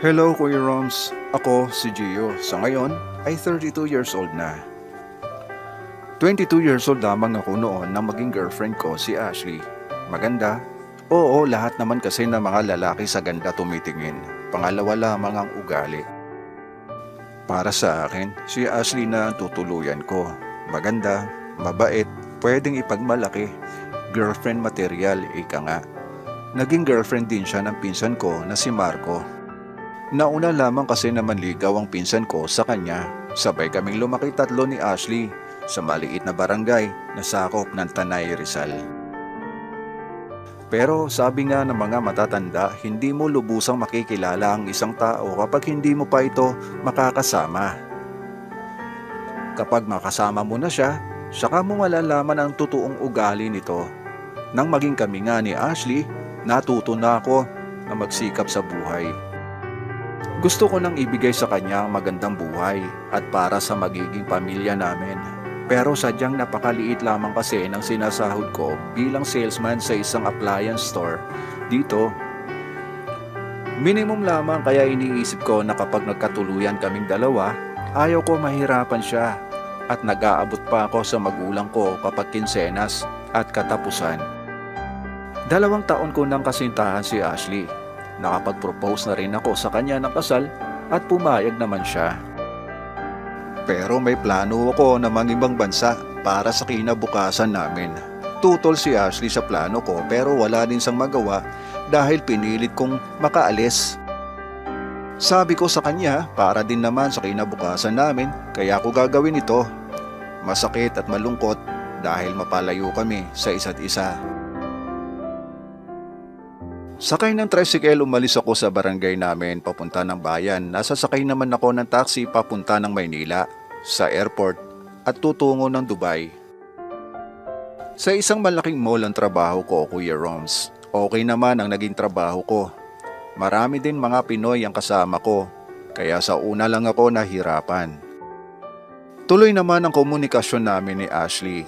Hello Kuya Roms, ako si Gio. Sa ngayon ay 32 years old na. 22 years old lamang ako noon nang maging girlfriend ko si Ashley. Maganda? Oo, lahat naman kasi ng mga lalaki sa ganda tumitingin. Pangalawa lamang ang ugali. Para sa akin, si Ashley na ang tutuluyan ko. Maganda, mabait, pwedeng ipagmalaki. Girlfriend material, ika nga. Naging girlfriend din siya ng pinsan ko na si Marco. Nauna lamang kasi na manligaw ang pinsan ko sa kanya. Sabay kaming lumaki tatlo ni Ashley sa maliit na barangay na sakop ng Tanay, Rizal. Pero sabi nga ng mga matatanda, hindi mo lubusang makikilala ang isang tao kapag hindi mo pa ito makakasama. Kapag makasama mo na siya, saka mo malalaman ang totoong ugali nito. Nang maging kami nga ni Ashley, natuto na ako na magsikap sa buhay. Gusto ko nang ibigay sa kanya ang magandang buhay at para sa magiging pamilya namin. Pero sadyang napakaliit lamang kasi ng sinasahod ko bilang salesman sa isang appliance store dito. Minimum lamang kaya iniisip ko na kapag nagkatuluyan kaming dalawa, ayaw ko mahirapan siya at nag-aabot pa ako sa magulang ko kapag kinsenas at katapusan. 2 taon ko nang kasintahan si Ashley. Nakapag-propose na rin ako sa kanya ng kasal at pumayag naman siya. Pero may plano ako na mangibang bansa para sa kinabukasan namin. Tutol si Ashley sa plano ko pero wala din siyang magawa dahil pinilit kong makaalis. Sabi ko sa kanya para din naman sa kinabukasan namin kaya ako gagawin ito. Masakit at malungkot dahil mapalayo kami sa isa't isa. Sakay ng tricycle, umalis ako sa barangay namin papunta ng bayan. Nasasakay naman ako ng taxi papunta ng Maynila sa airport at tutungo ng Dubai. Sa isang malaking mall ang trabaho ko, Kuya Roms. Okay naman ang naging trabaho ko. Marami din mga Pinoy ang kasama ko, kaya sa una lang ako nahirapan. Tuloy naman ang komunikasyon namin ni Ashley.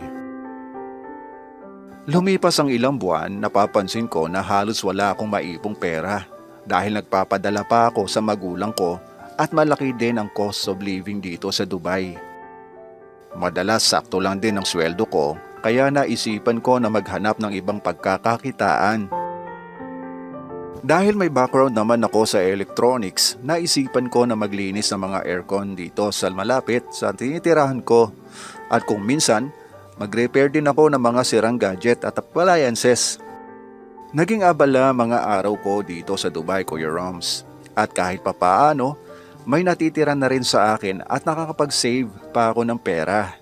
Lumipas ang ilang buwan, napapansin ko na halos wala akong maipong pera dahil nagpapadala pa ako sa magulang ko at malaki din ang cost of living dito sa Dubai. Madalas sakto lang din ang sweldo ko kaya naisipan ko na maghanap ng ibang pagkakakitaan. Dahil may background naman ako sa electronics, naisipan ko na maglinis ng mga aircon dito sa malapit sa tinitirahan ko at kung minsan, mag-repair din ako ng mga sirang gadget at appliances. Naging abala mga araw ko dito sa Dubai, Kuya Roms. At kahit papaano, may natitira na rin sa akin at nakakapag-save pa ako ng pera.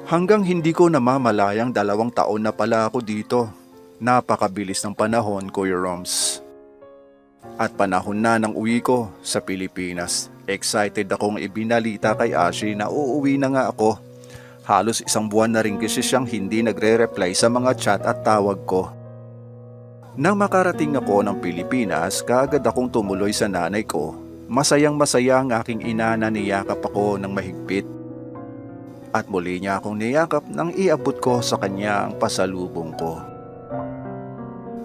Hanggang hindi ko namamalayang 2 taon na pala ako dito. Napakabilis ng panahon, Kuya Roms. At panahon na ng uwi ko sa Pilipinas. Excited akong ibinalita kay Ashley na uuwi na nga ako. Halos 1 buwan na rin kasi siyang hindi nagre-reply sa mga chat at tawag ko. Nang makarating ako ng Pilipinas, kaagad akong tumuloy sa nanay ko. Masayang masaya ang aking ina na niyakap ako ng mahigpit. At muli niya akong niyakap nang iabot ko sa kanya ang pasalubong ko.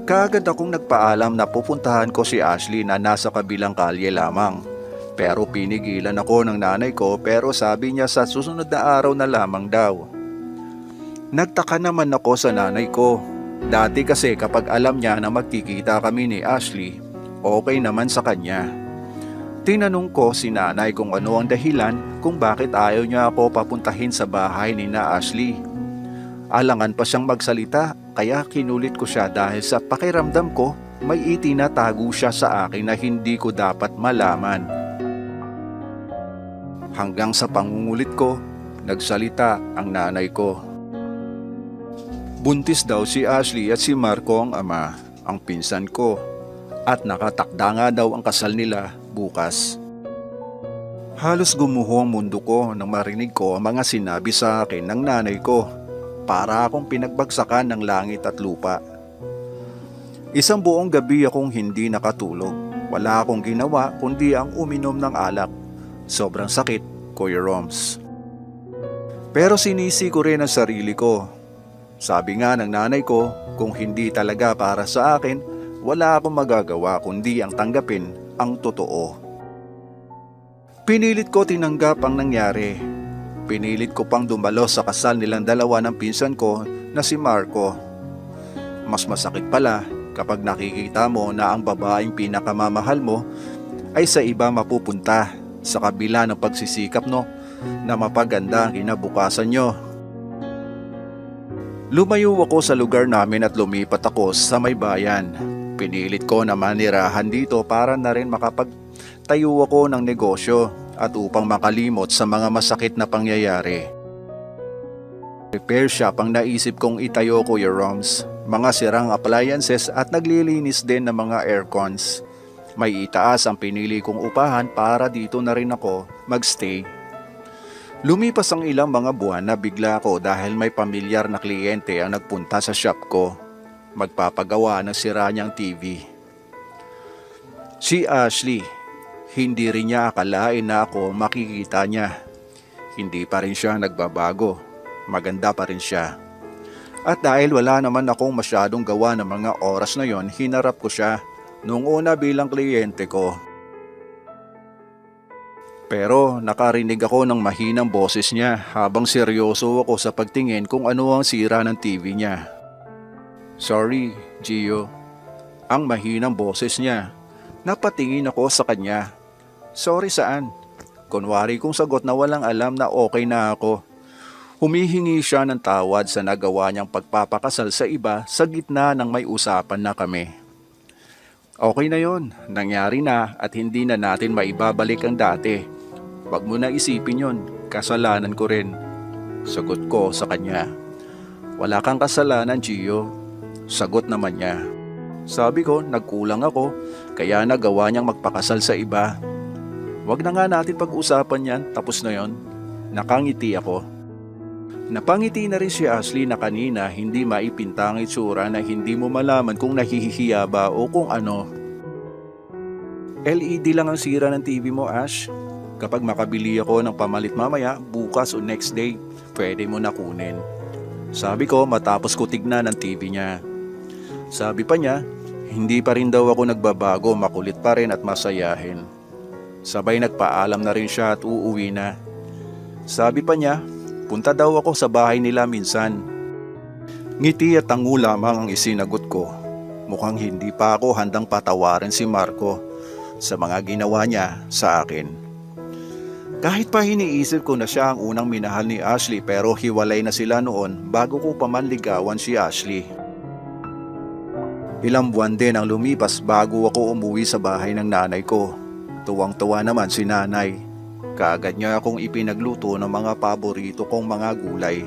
Kaagad akong nagpaalam na pupuntahan ko si Ashley na nasa kabilang kalye lamang. Pero pinigilan ako ng nanay ko pero sabi niya sa susunod na araw na lamang daw. Nagtaka naman ako sa nanay ko. Dati kasi kapag alam niya na magkikita kami ni Ashley, okay naman sa kanya. Tinanong ko si nanay kung ano ang dahilan kung bakit ayaw niya ako papuntahin sa bahay ni na Ashley. Alangan pa siyang magsalita kaya kinulit ko siya dahil sa pakiramdam ko may itinatago siya sa akin na hindi ko dapat malaman. Hanggang sa pangungulit ko, nagsalita ang nanay ko. Buntis daw si Ashley at si Marco ang ama, ang pinsan ko, at nakatakda nga daw ang kasal nila bukas. Halos gumuho ang mundo ko nang marinig ko ang mga sinabi sa akin ng nanay ko. Para akong pinagbagsakan ng langit at lupa. 1 buong gabi akong hindi nakatulog. Wala akong ginawa kundi ang uminom ng alak. Sobrang sakit, Kuya Roms. Pero sinisi ko rin ang sarili ko. Sabi nga ng nanay ko, kung hindi talaga para sa akin, Wala akong magagawa kundi ang tanggapin ang totoo. Pinilit ko tinanggap ang nangyari. Pinilit ko pang dumalo sa kasal nilang dalawa ng pinsan ko na si Marco. Mas masakit pala kapag nakikita mo na ang babaeng pinakamamahal mo ay sa iba mapupunta sa kabila ng pagsisikap na mapaganda ang kinabukasan nyo. Lumayo ako sa lugar namin at lumipat ako sa may bayan. Pinilit ko na manirahan dito para na rin makapagtayo ako ng negosyo at upang makalimot sa mga masakit na pangyayari. Repair shop ang naisip kong itayo, Kuya Roms. Mga sirang appliances at naglilinis din ng mga aircons. May itaas ang pinili kong upahan para dito na rin ako magstay. Lumipas ang ilang mga buwan na bigla ko dahil may pamilyar na kliyente ang nagpunta sa shop ko. Magpapagawa ng sira niyang TV. Si Ashley. Hindi rin niya akalain na ako makikita niya. Hindi pa rin siya nagbabago. Maganda pa rin siya. At dahil wala naman akong masyadong gawa ng mga oras na yon, hinarap ko siya noong una bilang kliyente ko. Pero nakarinig ako ng mahinang boses niya habang seryoso ako sa pagtingin kung ano ang sira ng TV niya. Sorry, Gio. Ang mahinang boses niya. Napatingin ako sa kanya. Sorry saan? Kunwari kong sagot na walang alam na okay na ako. Humihingi siya ng tawad sa nagawa niyang pagpapakasal sa iba sa gitna ng may usapan na kami. Okay na yon, nangyari na at hindi na natin maibabalik ang dati. Wag mo na isipin yon, kasalanan ko rin. Sagot ko sa kanya. Wala kang kasalanan, Gio. Sagot naman niya. Sabi ko, nagkulang ako, kaya nagawa niyang magpakasal sa iba. Wag na nga natin pag-usapan yan, tapos na yon. Nakangiti ako. Napangiti na rin si Ashley na kanina hindi maipinta ang itsura na hindi mo malaman kung nahihiya ba o kung ano. LED lang ang sira ng TV mo, Ash. Kapag makabili ako ng pamalit mamaya, bukas o next day, pwede mo na kunin. Sabi ko matapos ko tignan ang TV niya. Sabi pa niya, hindi pa rin daw ako nagbabago, makulit pa rin at masayahin. Sabay nagpaalam na rin siya at uuwi na. Sabi pa niya, punta daw ako sa bahay nila minsan. Ngiti at tango lamang ang isinagot ko. Mukhang hindi pa ako handang patawarin si Marco sa mga ginawa niya sa akin. Kahit pa iniisip ko na siya ang unang minahal ni Ashley pero hiwalay na sila noon bago ko pa man ligawan si Ashley. Ilang buwan din ang lumipas bago ako umuwi sa bahay ng nanay ko. Tuwang-tuwa naman si nanay. Kaagad niya akong ipinagluto ng mga paborito kong mga gulay.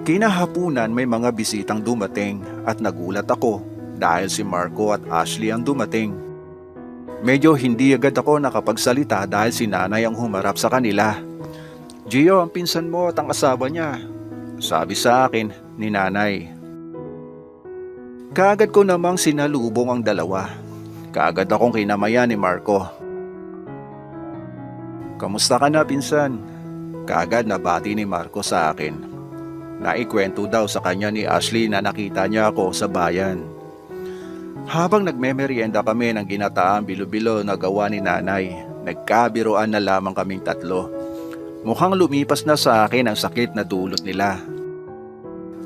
Kinahapunan may mga bisitang dumating at nagulat ako dahil si Marco at Ashley ang dumating. Medyo hindi agad ako nakapagsalita dahil si nanay ang humarap sa kanila. Gio, ang pinsan mo at ang asawa niya, sabi sa akin ni nanay. Kaagad ko namang sinalubong ang dalawa. Kaagad akong kinamayan ni Marco. Kamusta ka na, pinsan? Kaagad nabati ni Marco sa akin. Naikwento daw sa kanya ni Ashley na nakita niya ako sa bayan. Habang nagmemeryenda kami ng ginataang bilo-bilo na gawa ni nanay, nagkabiruan na lamang kaming tatlo. Mukhang lumipas na sa akin ang sakit na dulot nila.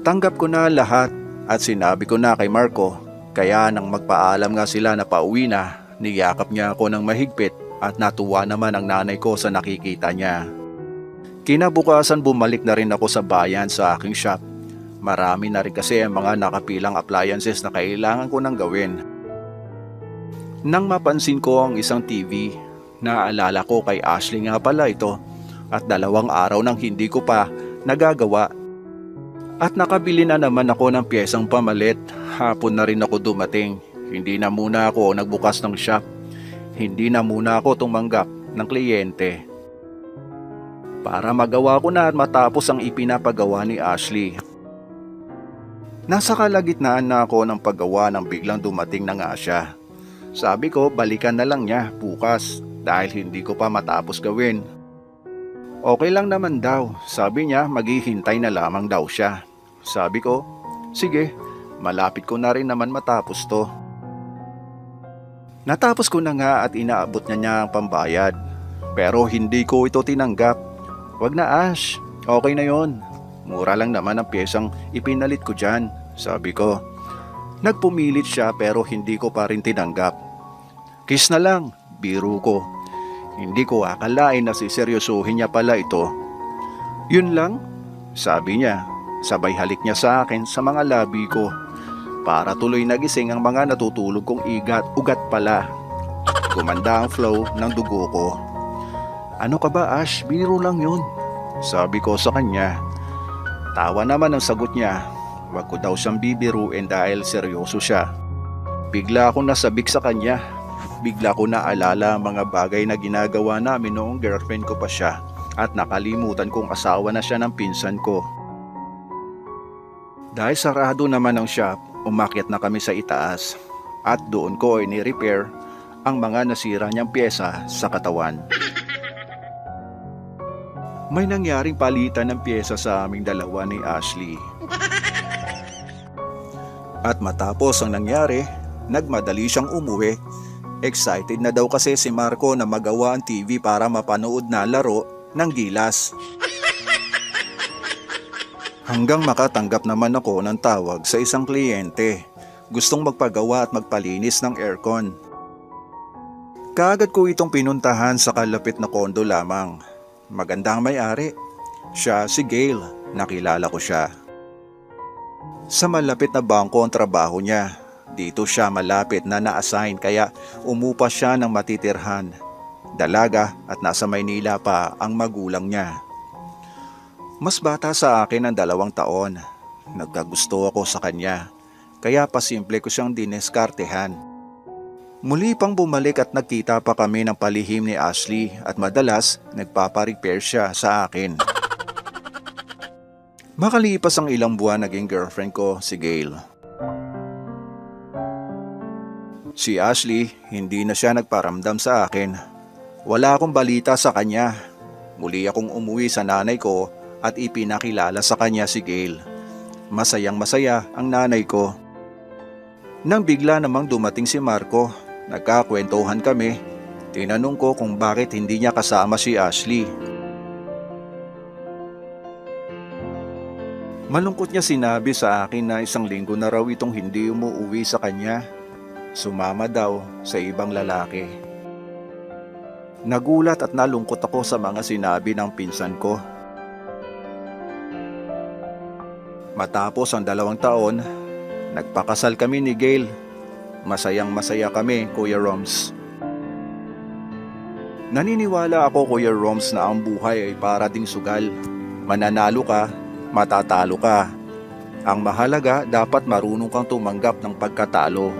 Tanggap ko na lahat at sinabi ko na kay Marco. Kaya nang magpaalam nga sila na pauwi na, niyakap niya ako ng mahigpit at natuwa naman ang nanay ko sa nakikita niya. Kinabukasan bumalik na rin ako sa bayan sa aking shop. Marami na rin kasi ang mga nakapilang appliances na kailangan ko nang gawin. Nang mapansin ko ang isang TV, naalala ko kay Ashley nga pala ito at 2 araw nang hindi ko pa nagagawa. At nakabili na naman ako ng piyesang pamalit. Hapon na rin ako dumating. Hindi na muna ako nagbukas ng shop. Hindi na muna ako tumanggap ng kliyente. Para magawa ko na at matapos ang ipinapagawa ni Ashley. Nasa kalagitnaan na ako ng paggawa nang biglang dumating na nga siya. Sabi ko balikan na lang niya bukas dahil hindi ko pa matapos gawin. Okay lang naman daw. Sabi niya maghihintay na lamang daw siya. Sabi ko, sige, Malapit ko na rin naman matapos to. Natapos ko na nga at inaabot niya ang pambayad. Pero hindi ko ito tinanggap. Wag na Ash, okay na yon. Mura lang naman ang piyesang ipinalit ko dyan, sabi ko. Nagpumilit siya pero hindi ko pa rin tinanggap. Kiss na lang, biro ko. Hindi ko akalain na siseryosohin niya pala ito. Yun lang, sabi niya. Sabay halik niya sa akin sa mga labi ko. Para tuloy nagising ang mga natutulog kong ugat pala. Gumanda ang flow ng dugo ko. Ano ka ba Ash, biro lang yun, sabi ko sa kanya. Tawa naman ang sagot niya. Wag ko daw siyang bibiruin dahil seryoso siya. Bigla akong nasabik sa kanya. Bigla ko naalala ang mga bagay na ginagawa namin noong girlfriend ko pa siya. At nakalimutan kong asawa na siya ng pinsan ko. Dahil sarado naman ang shop, umakyat na kami sa itaas. At doon ko ni-repair ang mga nasira niyang pyesa sa katawan. May nangyaring palitan ng pyesa sa aming dalawa ni Ashley. At matapos ang nangyari, nagmadali siyang umuwi. Excited na daw kasi si Marco na magawa ang TV para mapanood na laro ng Gilas. Hanggang makatanggap naman ako ng tawag sa isang kliyente. Gustong magpagawa at magpalinis ng aircon. Kaagad ko itong pinuntahan sa kalapit na kondo lamang. Magandang may-ari. Siya si Gail, nakilala ko siya. Sa malapit na bangko ang trabaho niya. Dito siya malapit na na-assign kaya umupa siya ng matitirhan. Dalaga at nasa Maynila pa ang magulang niya. Mas bata sa akin ng 2 taon. Nagkagusto ako sa kanya, kaya pasimple ko siyang dineskartehan. Muli pang bumalik at nagkita pa kami ng palihim ni Ashley at madalas nagpaparepair siya sa akin. Makalipas ang ilang buwan naging girlfriend ko si Gail. Si Ashley hindi na siya nagparamdam sa akin. Wala akong balita sa kanya. Muli akong umuwi sa nanay ko at ipinakilala sa kanya si Gail. Masayang masaya ang nanay ko. Nang bigla namang dumating si Marco, nagkakwentuhan kami. Tinanong ko kung bakit hindi niya kasama si Ashley. Malungkot niya sinabi sa akin na 1 linggo na raw itong hindi umuuwi sa kanya. Sumama daw sa ibang lalaki. Nagulat at nalungkot ako sa mga sinabi ng pinsan ko. Matapos ang 2 taon, nagpakasal kami ni Gail. Masayang masaya kami, Kuya Roms. Naniniwala ako, Kuya Roms, na ang buhay ay para ding sugal. Mananalo ka, matatalo ka. Ang mahalaga, dapat marunong kang tumanggap ng pagkatalo.